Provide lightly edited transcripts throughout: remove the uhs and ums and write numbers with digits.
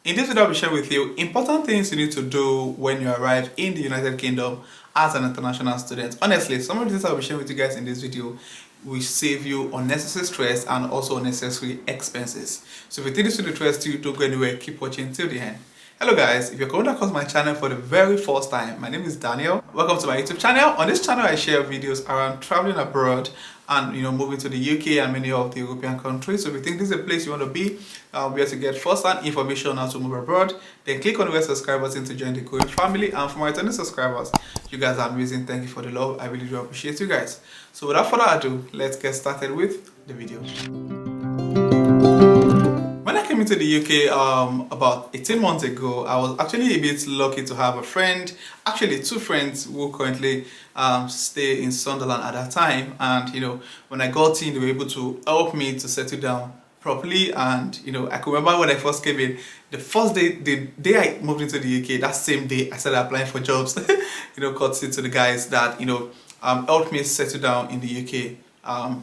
In this video, I'll be sharing with you important things you need to do when you arrive in the United Kingdom as an international student. Honestly, some of the things I'll be sharing with you guys in this video will save you unnecessary stress and also unnecessary expenses. So if you think this will interest you, don't go anywhere, keep watching till the end. Hello guys, if you're coming across my channel for the very first time, my name is Daniel. Welcome to my YouTube channel. On this channel I share videos around traveling abroad and moving to the UK and many of the European countries. So if you think this is a place you want to be, where to get first-hand information on how to move abroad, then click on the red subscribe button to join the growing family. And for my returning subscribers, you guys are amazing. Thank you for the love. I really do appreciate you guys. So without further ado, let's get started with the video. When I came into the UK about 18 months ago, I was actually a bit lucky to have a friend, actually two friends who currently stay in Sunderland at that time. And when I got in, they were able to help me to settle down properly. And I can remember when I first came in, the first day, the day I moved into the UK, that same day I started applying for jobs. Courtesy to the guys that helped me settle down in the UK.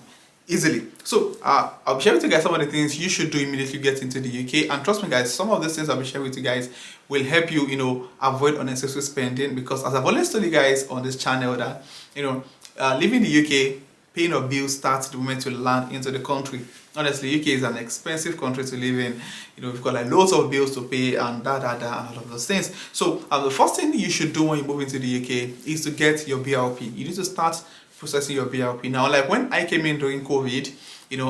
Easily. So I'll be sharing with you guys some of the things you should do immediately you get into the UK, and trust me guys, some of these things I'll be sharing with you guys will help you avoid unnecessary spending, because as I've always told you guys on this channel that living in the UK, paying your bills starts the moment you land into the country. Honestly, UK is an expensive country to live in. We've got like loads of bills to pay and and all of those things. So the first thing you should do when you move into the UK is to get your BRP. You need to start processing your BRP. Now, like when I came in during COVID,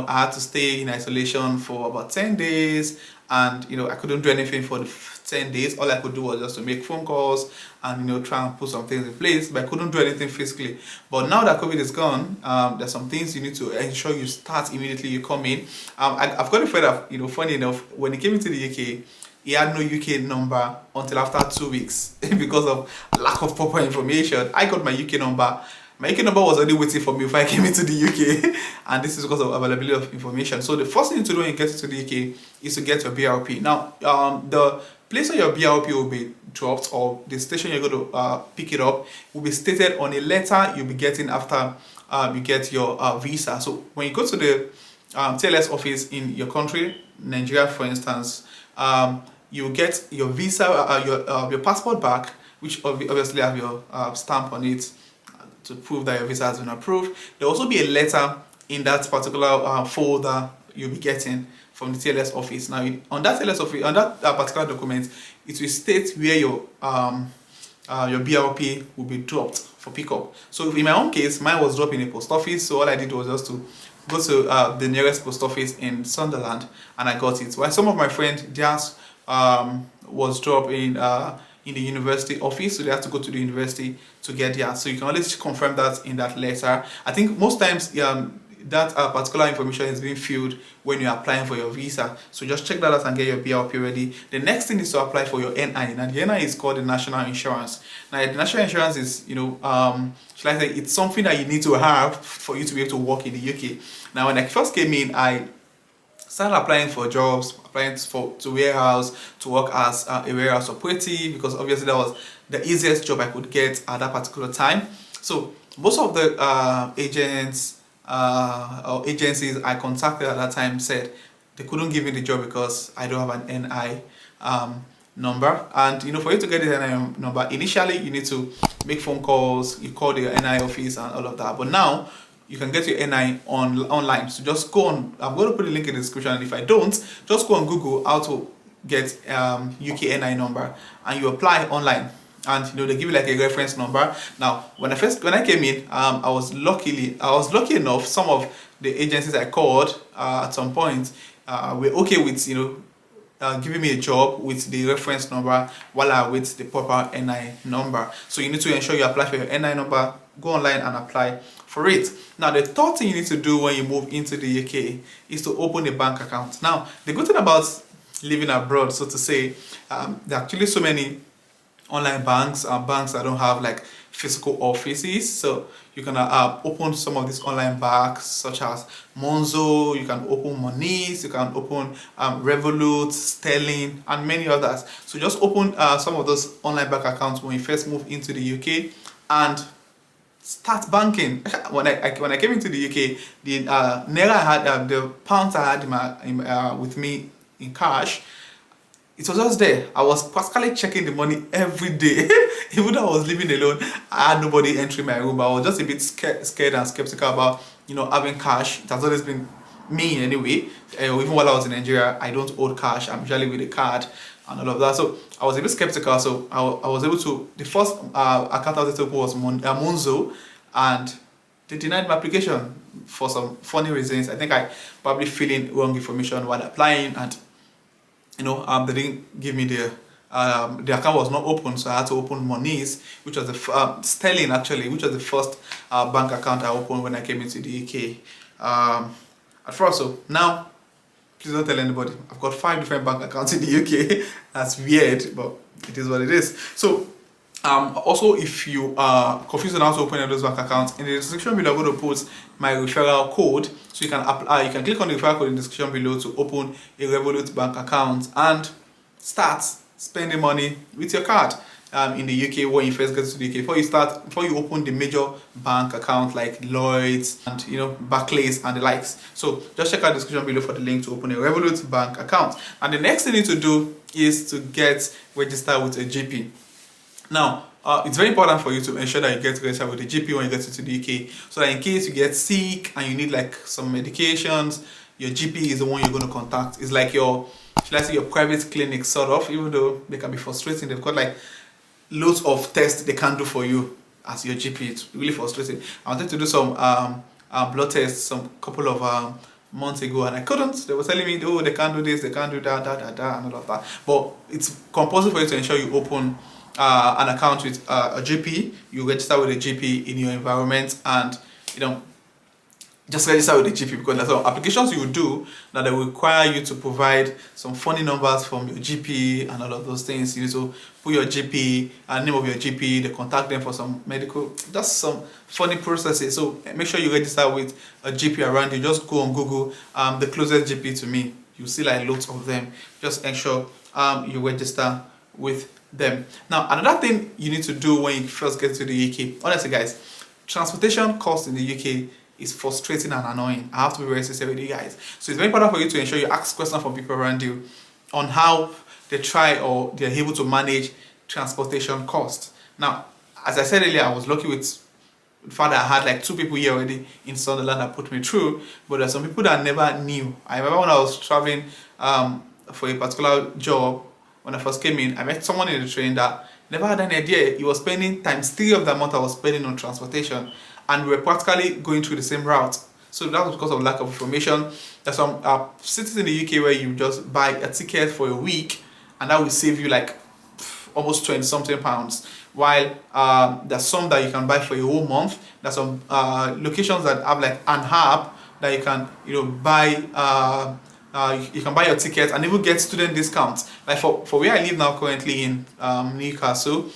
I had to stay in isolation for about 10 days, and I couldn't do anything for the 10 days. All I could do was just to make phone calls and try and put some things in place, but I couldn't do anything physically. But now that COVID is gone, there's some things you need to ensure you start immediately you come in. I've got a friend that, funny enough, when he came into the UK, he had no UK number until after 2 weeks because of lack of proper information. I got my UK number. My UK number was already waiting for me if I came into the UK, and this is because of availability of information. So the first thing to do when you get into the UK is to get your BRP. Now, the place where your BRP will be dropped, or the station you're going to pick it up, will be stated on a letter you'll be getting after you get your visa. So when you go to the TLS office in your country, Nigeria for instance, you get your visa, your passport back, which obviously have your stamp on it to prove that your visa has been approved. There will also be a letter in that particular folder you'll be getting from the TLS office. Now, on that TLS office, on that particular document, it will state where your BRP will be dropped for pickup. So in my own case, mine was dropped in a post office. So all I did was just to go to the nearest post office in Sunderland, and I got it. While some of my friends, theirs was dropped in the university office, so they have to go to the university to get there. So you can always confirm that in that letter. I think most times that particular information is being filled when you're applying for your visa. So just check that out and get your BRP ready. The next thing is to apply for your NI. Now the NI is called the national insurance. Now the national insurance is, should I say, it's something that you need to have for you to be able to work in the UK. Now when I first came in, I started applying for jobs, applying to warehouse, to work as a warehouse operative, because obviously that was the easiest job I could get at that particular time. So most of the agents or agencies I contacted at that time said they couldn't give me the job because I don't have an NI number. And for you to get the NI number, initially you need to make phone calls, you call the NI office and all of that. But now you can get your NI online. So just go on. I'm going to put a link in the description, and if I don't, just go on Google how to get UK NI number, and you apply online. And they give you like a reference number. Now, when I came in, I was lucky enough. Some of the agencies I called at some point were okay with giving me a job with the reference number while I wait the proper NI number. So you need to ensure you apply for your NI number. Go online and apply for it. Now, the third thing you need to do when you move into the UK is to open a bank account. Now, the good thing about living abroad, so to say, there are actually so many online banks and banks that don't have like physical offices. So you can open some of these online banks such as Monzo, you can open Monies, you can open Revolut, Sterling, and many others. So just open some of those online bank accounts when you first move into the UK and start banking. When I came into the UK, the naira I had, the pounds I had with me in cash, it was just there. I was practically checking the money every day. Even though I was living alone, I had nobody entering my room, but I was just a bit scared and skeptical about, having cash. It has always been me anyway. Even while I was in Nigeria, I don't hold cash. I'm usually with a card and all of that. So I was a bit skeptical. So I was able to, the first account I was able to open was Monzo, and they denied my application for some funny reasons. I think I probably filling wrong information while applying, and they didn't give me the account was not open, so I had to open Moniz, which was the Sterling actually, which was the first bank account I opened when I came into the UK. At first, so now, please don't tell anybody. I've got 5 different bank accounts in the UK. That's weird, but it is what it is. So, also, if you are confused on how to open those bank accounts, in the description below, I'm going to put my referral code, so you can apply. You can click on the referral code in the description below to open a Revolut bank account and start spending money with your card. In the UK, when you first get to the UK, before you open the major bank account like Lloyd's and Barclays and the likes. So just check out the description below for the link to open a Revolut bank account. And the next thing you need to do is to get registered with a GP. Now, it's very important for you to ensure that you get registered with a GP when you get to the UK, so that in case you get sick and you need like some medications, your GP is the one you're going to contact. It's like your, should I say, your private clinic sort of, even though they can be frustrating. They've got like loads of tests they can do for you as your GP. It's really frustrating. I wanted to do some blood tests some couple of months ago, and I couldn't. They were telling me, oh, they can't do this, they can't do that, and all of that. But it's compulsory for you to ensure you open an account with a GP. You register with a GP in your environment, and just register with the GP, because there's some applications you do that they will require you to provide some funny numbers from your GP and all of those things. You need to put your GP and name of your GP, they contact them for some medical, just some funny processes. So make sure you register with a GP around you. Just go on Google, the closest GP to me. You see like loads of them. Just ensure you register with them. Now, another thing you need to do when you first get to the UK, honestly guys, transportation costs in the UK is frustrating and annoying. I have to be very sincere with you guys. So it's very important for you to ensure you ask questions from people around you on how they try or they're able to manage transportation costs. Now, as I said earlier, I was lucky with the fact that I had like 2 people here already in Sunderland that put me through, but there's some people that I never knew. I remember when I was traveling for a particular job, when I first came in, I met someone in the train that never had any idea he was spending ×3 of the amount I was spending on transportation, and we were practically going through the same route. So that was because of lack of information. There's some cities in the UK where you just buy a ticket for a week, and that will save you like almost 20 something pounds. While there's some that you can buy for a whole month. There's some locations that have like an app that you can buy. You can buy your ticket and even get student discounts. Like for where I live now currently in Newcastle,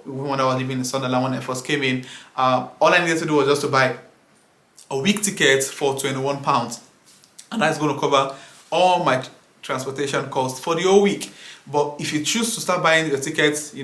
when I was living in Sunderland when I first came in, all I needed to do was just to buy a week ticket for £21, and that's going to cover all my transportation costs for the whole week. But if you choose to start buying your tickets,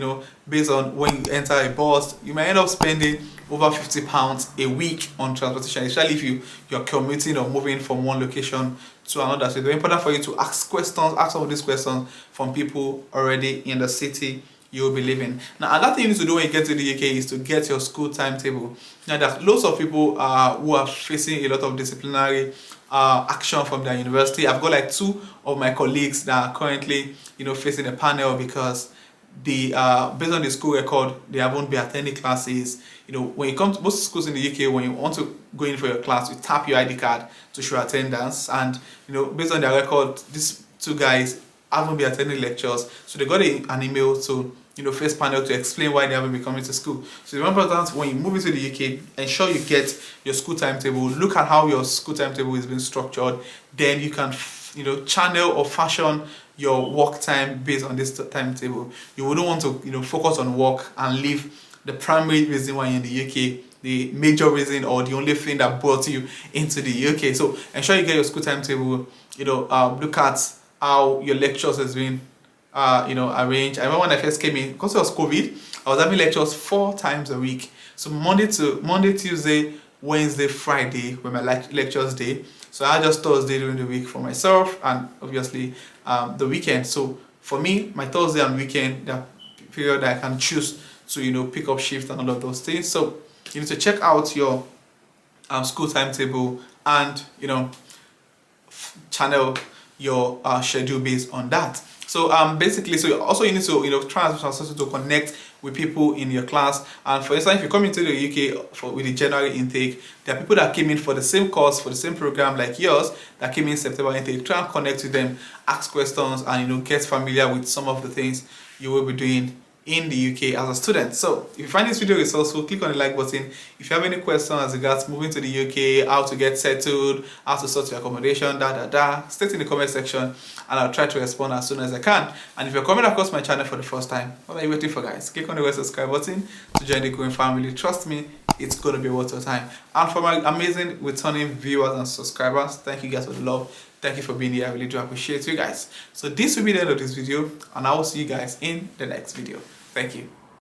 based on when you enter a bus, you might end up spending over £50 a week on transportation, especially if you're commuting or moving from one location to another. So it's very important for you to ask some of these questions from people already in the city you'll be living. Now, another thing you need to do when you get to the UK is to get your school timetable. Now, there's lots of people who are facing a lot of disciplinary action from their university. I've got like 2 of my colleagues that are currently, facing a panel because based on the school record, they haven't been attending classes. When you come to most schools in the UK, when you want to go in for your class, you tap your ID card to show attendance, and based on their record, these 2 guys haven't been attending lectures, so they got an email to face panel to explain why they haven't been coming to school. So it's important when you move into the UK, ensure you get your school timetable, look at how your school timetable is being structured, then you can channel or fashion your work time based on this timetable. You wouldn't want to focus on work and leave the primary reason why you're in the UK, the major reason or the only thing that brought you into the UK. So ensure you get your school timetable, look at how your lectures has been arranged. I remember when I first came in, because it was COVID, I was having lectures 4 times a week. So Monday, Tuesday, Wednesday, Friday were my lectures day. So I had just Thursday during the week for myself, and obviously the weekend. So for me, my Thursday and weekend, the period that I can choose to pick up shifts and all of those things. So you need to check out your school timetable and channel your schedule based on that. So basically, so also you need to try to connect with people in your class. And for instance, if you come into the UK with the January intake, there are people that came in for the same course, for the same program like yours, that came in September intake. Try and connect with them, ask questions, and get familiar with some of the things you will be doing in the UK as a student. So if you find this video resourceful, click on the like button. If you have any questions as regards moving to the UK, how to get settled, how to sort your accommodation, state in the comment section, and I'll try to respond as soon as I can. And if you're coming across my channel for the first time, what are you waiting for, guys? Click on the red subscribe button to join the growing family. Trust me, it's going to be worth your time. And for my amazing returning viewers and subscribers, thank you guys for the love. Thank you for being here. I really do appreciate you guys. So this will be the end of this video, and I will see you guys in the next video. Thank you.